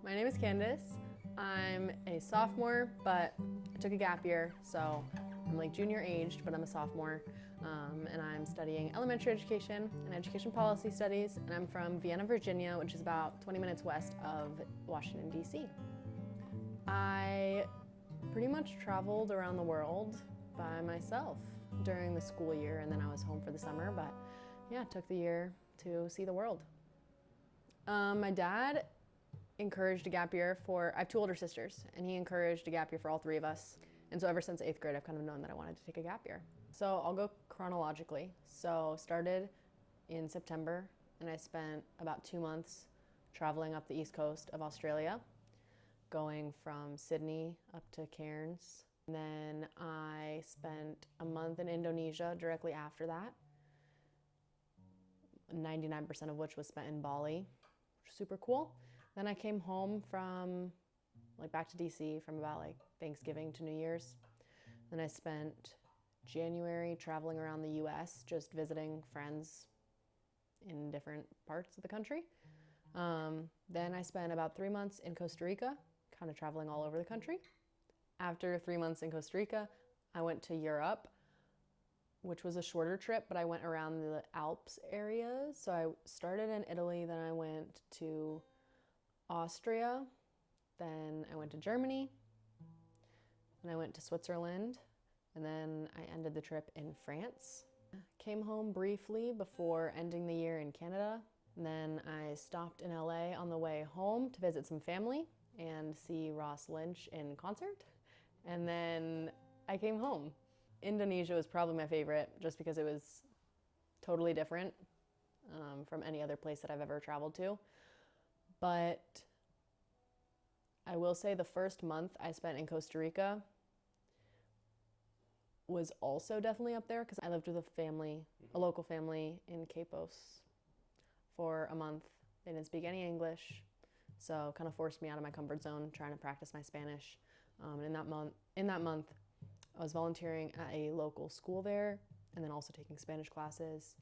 My name is Candace. I'm a sophomore, but I took a gap year, so I'm like junior aged, but I'm a sophomore. And I'm studying elementary education and education policy studies, and I'm from Vienna, Virginia, which is about 20 minutes west of Washington, D.C. I pretty much traveled around the world by myself during the school year, and then I was home for the summer, but yeah, took the year to see the world. My dad encouraged a gap year I have two older sisters, and he encouraged a gap year for all three of us. And so ever since 8th grade, I've kind of known that I wanted to take a gap year. So I'll go chronologically. So started in September, and I spent about 2 months traveling up the east coast of Australia, going from Sydney up to Cairns. And then I spent a month in Indonesia directly after that, 99% of which was spent in Bali, which was super cool. Then I came home from, back to DC from about Thanksgiving to New Year's. Then I spent January traveling around the US, just visiting friends in different parts of the country. Then I spent about 3 months in Costa Rica, kind of traveling all over the country. After 3 months in Costa Rica, I went to Europe, which was a shorter trip, but I went around the Alps areas. So I started in Italy, then I went to Austria, then I went to Germany, then I went to Switzerland, and then I ended the trip in France. Came home briefly before ending the year in Canada. And then I stopped in LA on the way home to visit some family and see Ross Lynch in concert. And then I came home. Indonesia was probably my favorite just because it was totally different from any other place that I've ever traveled to. But I will say the first month I spent in Costa Rica was also definitely up there because I lived with a local family in Quepos for a month. They didn't speak any English, so kind of forced me out of my comfort zone trying to practice my Spanish. In that month, I was volunteering at a local school there and then also taking Spanish classes.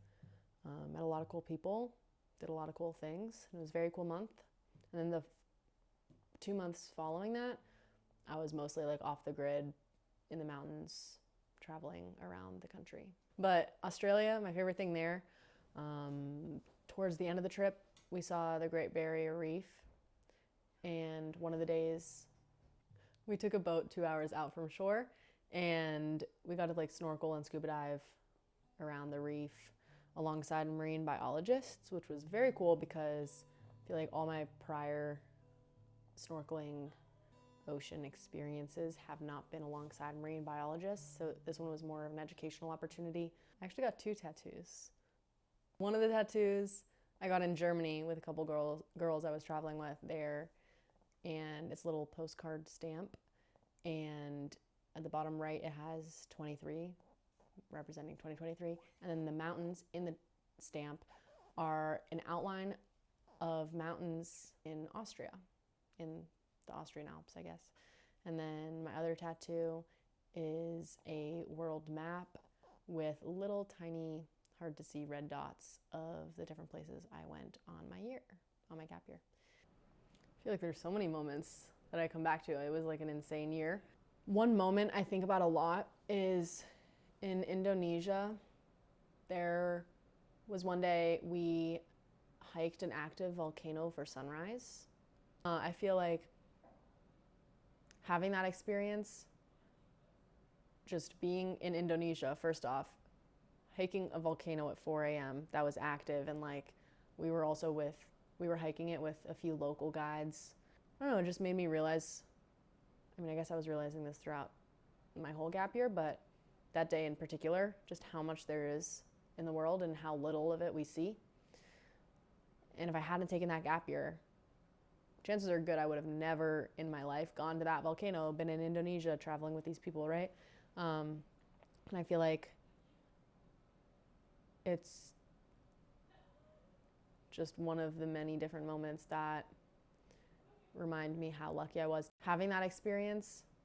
Met a lot of cool people, did a lot of cool things. It was a very cool month. And then the 2 months following that, I was mostly off the grid in the mountains, traveling around the country. But Australia, my favorite thing there, towards the end of the trip, we saw the Great Barrier Reef. And one of the days, we took a boat 2 hours out from shore, and we got to snorkel and scuba dive around the reef alongside marine biologists, which was very cool because I feel like all my prior snorkeling ocean experiences have not been alongside marine biologists, so this one was more of an educational opportunity. I actually got 2 tattoos. One of the tattoos I got in Germany with a couple girls I was traveling with there, and it's a little postcard stamp, and at the bottom right it has 23, representing 2023, and then the mountains in the stamp are an outline of mountains in Austria, in the Austrian Alps, I guess. And then my other tattoo is a world map with little tiny, hard to see red dots of the different places I went on my gap year. I feel like there's so many moments that I come back to. It was an insane year. One moment I think about a lot is in Indonesia. There was one day we hiked an active volcano for sunrise. I feel like having that experience, just being in Indonesia, first off, hiking a volcano at 4 a.m. that was active, and we were hiking it with a few local guides. I don't know, it just made me realize, I guess I was realizing this throughout my whole gap year, but that day in particular, just how much there is in the world and how little of it we see. And if I hadn't taken that gap year, chances are good I would have never in my life gone to that volcano, been in Indonesia traveling with these people, right? And I feel like it's just one of the many different moments that remind me how lucky I was having that experience